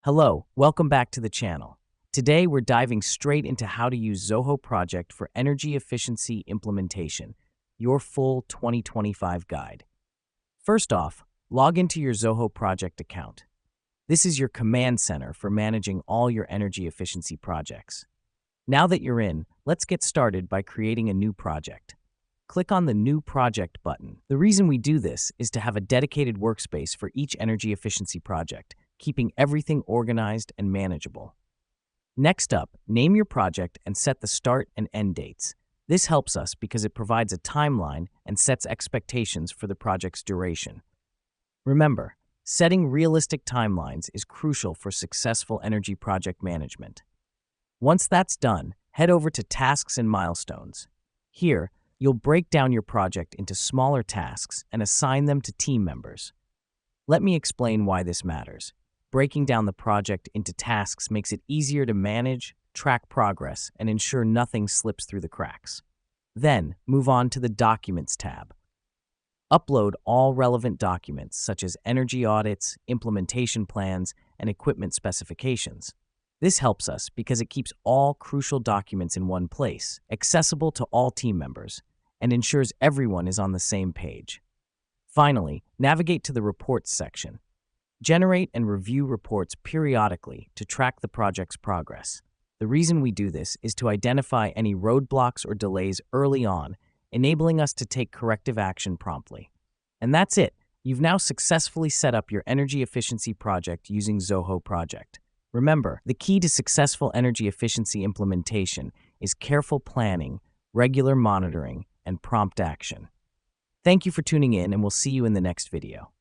Hello, welcome back to the channel. Today we're diving straight into how to use Zoho Project for energy efficiency implementation, your full 2025 guide. First off, log into your Zoho Project account. This is your command center for managing all your energy efficiency projects. Now that you're in, let's get started by creating a new project. Click on the New Project button. The reason we do this is to have a dedicated workspace for each energy efficiency project, keeping everything organized and manageable. Next up, name your project and set the start and end dates. This helps us because it provides a timeline and sets expectations for the project's duration. Remember, setting realistic timelines is crucial for successful energy project management. Once that's done, head over to Tasks and Milestones. Here, you'll break down your project into smaller tasks and assign them to team members. Let me explain why this matters. Breaking down the project into tasks makes it easier to manage, track progress, and ensure nothing slips through the cracks. Then, move on to the Documents tab. Upload all relevant documents such as energy audits, implementation plans, and equipment specifications. This helps us because it keeps all crucial documents in one place, accessible to all team members, and ensures everyone is on the same page. Finally, navigate to the Reports section. Generate and review reports periodically to track the project's progress. The reason we do this is to identify any roadblocks or delays early on, enabling us to take corrective action promptly. And that's it. You've now successfully set up your energy efficiency project using Zoho Project. Remember, the key to successful energy efficiency implementation is careful planning, regular monitoring, and prompt action. Thank you for tuning in, and we'll see you in the next video.